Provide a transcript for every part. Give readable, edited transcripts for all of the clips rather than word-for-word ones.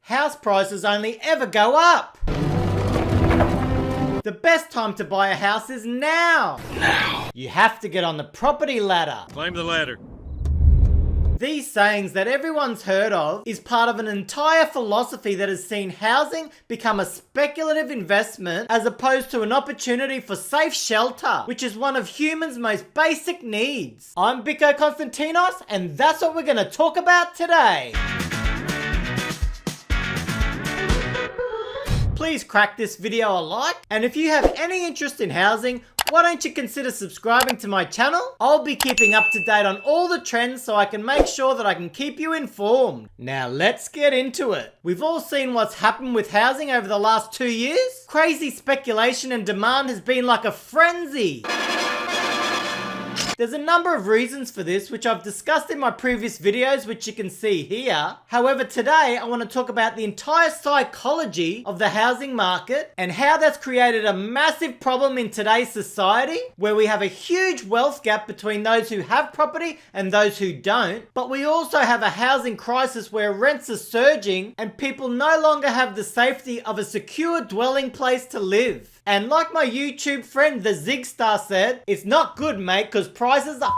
house prices only ever go up. The best time to buy a house is now. You have to get on the property ladder. Climb the ladder. These sayings that everyone's heard of is part of an entire philosophy that has seen housing become a speculative investment as opposed to an opportunity for safe shelter, which is one of humans' most basic needs. I'm Biko Konstantinos, and that's what we're going to talk about today. Please crack this video a like, and if you have any interest in housing, why don't you consider subscribing to my channel? I'll be keeping up to date on all the trends so I can make sure that I can keep you informed. Now let's get into it. We've all seen what's happened with housing over the last 2 years. Crazy speculation and demand has been like a frenzy. There's a number of reasons for this, which I've discussed in my previous videos, which you can see here. However, today I want to talk about the entire psychology of the housing market and how that's created a massive problem in today's society, where we have a huge wealth gap between those who have property and those who don't. But we also have a housing crisis where rents are surging and people no longer have the safety of a secure dwelling place to live. And like my YouTube friend the Zigstar said, it's not good, mate, because prices are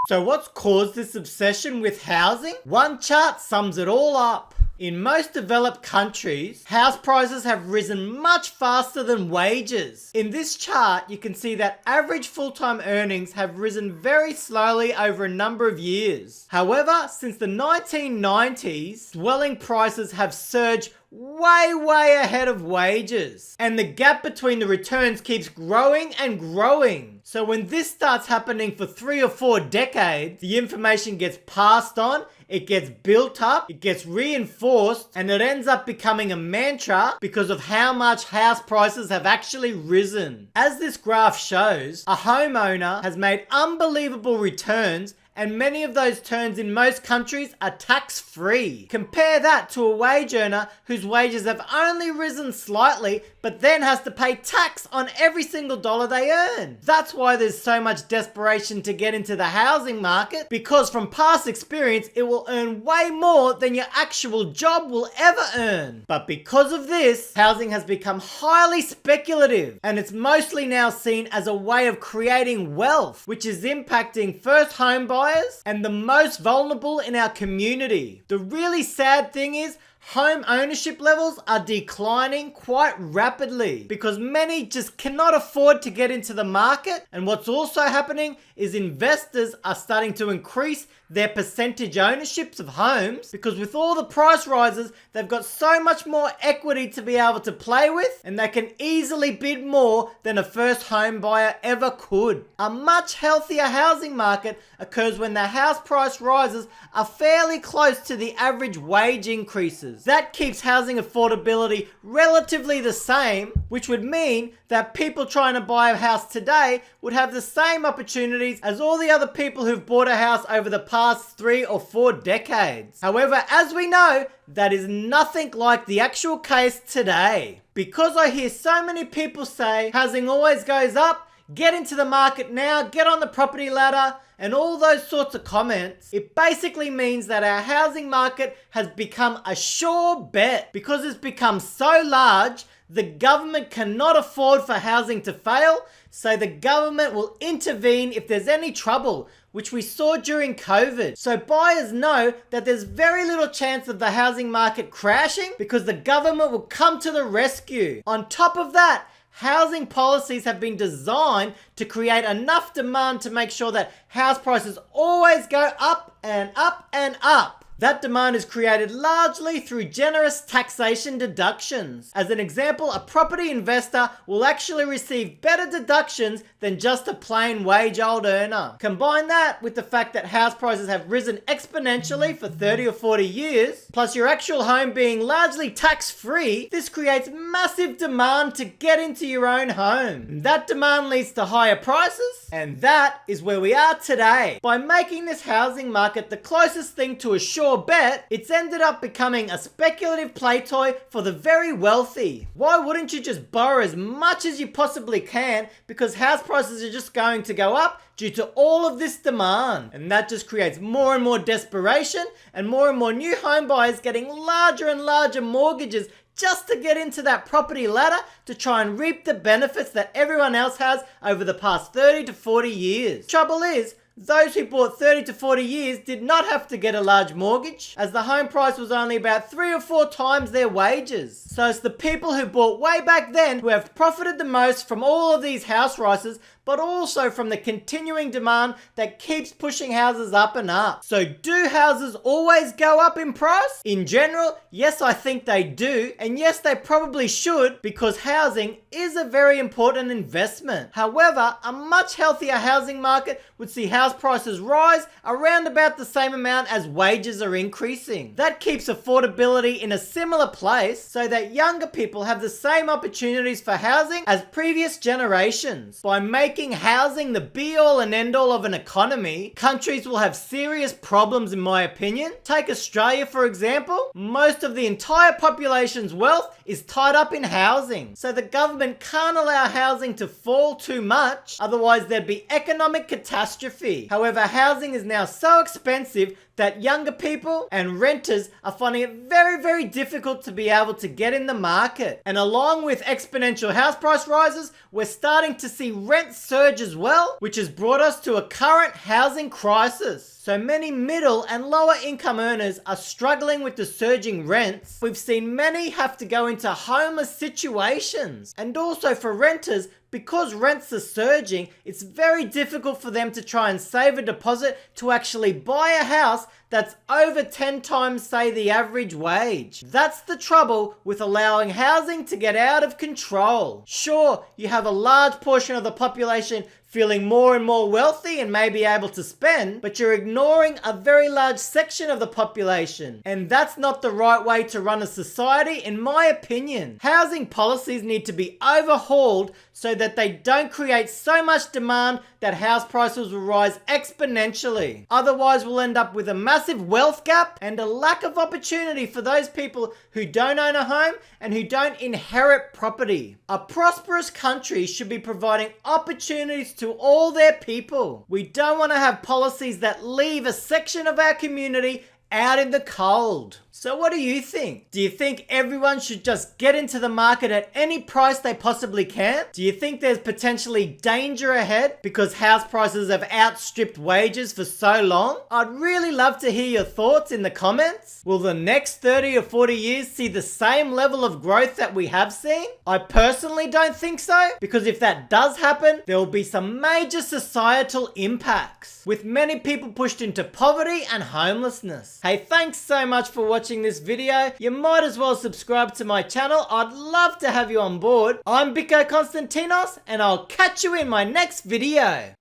So what's caused this obsession with housing? One chart sums it all up. In most developed countries, house prices have risen much faster than wages. In this chart, you can see that average full-time earnings have risen very slowly over a number of years. However, since the 1990s, dwelling prices have surged way ahead of wages. And the gap between the returns keeps growing and growing. So when this starts happening for 3 or 4 decades, the information gets passed on, it gets built up, it gets reinforced, and it ends up becoming a mantra because of how much house prices have actually risen. As this graph shows, a homeowner has made unbelievable returns, and many of those returns in most countries are tax-free. Compare that to a wage earner whose wages have only risen slightly, but then has to pay tax on every single dollar they earn. That's why there's so much desperation to get into the housing market, because from past experience, it will earn way more than your actual job will ever earn. But because of this, housing has become highly speculative, and it's mostly now seen as a way of creating wealth, which is impacting first home buyers and the most vulnerable in our community. The really sad thing is, home ownership levels are declining quite rapidly because many just cannot afford to get into the market. And what's also happening is investors are starting to increase their percentage ownerships of homes because with all the price rises, they've got so much more equity to be able to play with, and they can easily bid more than a first home buyer ever could. A much healthier housing market occurs when the house price rises are fairly close to the average wage increases. That keeps housing affordability relatively the same, which would mean that people trying to buy a house today would have the same opportunities as all the other people who've bought a house over the past 3 or 4 decades. However, as we know, that is nothing like the actual case today. Because I hear so many people say housing always goes up, get into the market now, get on the property ladder, and all those sorts of comments, it basically means that our housing market has become a sure bet. Because it's become so large, the government cannot afford for housing to fail, so the government will intervene if there's any trouble, which we saw during COVID. So buyers know that there's very little chance of the housing market crashing because the government will come to the rescue. On top of that, housing policies have been designed to create enough demand to make sure that house prices always go up and up and up. That demand is created largely through generous taxation deductions. As an example, a property investor will actually receive better deductions than just a plain wage-old earner. Combine that with the fact that house prices have risen exponentially for 30 or 40 years, plus your actual home being largely tax-free, this creates massive demand to get into your own home. And that demand leads to higher prices, and that is where we are today. By making this housing market the closest thing to a sure sure bet it's ended up becoming a speculative play toy for the very wealthy. Why wouldn't you just borrow as much as you possibly can, because house prices are just going to go up due to all of this demand. And that just creates more and more desperation and more new home buyers getting larger and larger mortgages just to get into that property ladder to try and reap the benefits that everyone else has over the past 30 to 40 years. Trouble is, those who bought 30 to 40 years did not have to get a large mortgage, as the home price was only about 3 or 4 times their wages. So it's the people who bought way back then who have profited the most from all of these house rises, but also from the continuing demand that keeps pushing houses up and up. So do houses always go up in price? In general, yes, I think they do, and yes, they probably should, because housing is a very important investment. However, a much healthier housing market would see house prices rise around about the same amount as wages are increasing. That keeps affordability in a similar place so that younger people have the same opportunities for housing as previous generations. By making housing the be-all and end-all of an economy, countries will have serious problems, in my opinion. Take Australia, for example. Most of the entire population's wealth is tied up in housing. So the government can't allow housing to fall too much, otherwise there'd be economic catastrophe. However, housing is now so expensive that younger people and renters are finding it very difficult to be able to get in the market. And along with exponential house price rises, we're starting to see rent surge as well, which has brought us to a current housing crisis. So many middle and lower income earners are struggling with the surging rents. We've seen many have to go into homeless situations. And also for renters, because rents are surging, it's very difficult for them to try and save a deposit to actually buy a house that's over 10 times, say, the average wage. That's the trouble with allowing housing to get out of control. Sure, you have a large portion of the population feeling more and more wealthy and may be able to spend, but you're ignoring a very large section of the population. And that's not the right way to run a society, in my opinion. Housing policies need to be overhauled so that they don't create so much demand that house prices will rise exponentially. Otherwise, we'll end up with a massive wealth gap and a lack of opportunity for those people who don't own a home and who don't inherit property. A prosperous country should be providing opportunities to all their people. We don't want to have policies that leave a section of our community out in the cold. So what do you think? Do you think everyone should just get into the market at any price they possibly can? Do you think there's potentially danger ahead because house prices have outstripped wages for so long? I'd really love to hear your thoughts in the comments. Will the next 30 or 40 years see the same level of growth that we have seen? I personally don't think so, because if that does happen, there will be some major societal impacts, with many people pushed into poverty and homelessness. Hey, thanks so much for watching this video. You might as well subscribe to my channel. I'd love to have you on board. I'm Biko Konstantinos, and I'll catch you in my next video.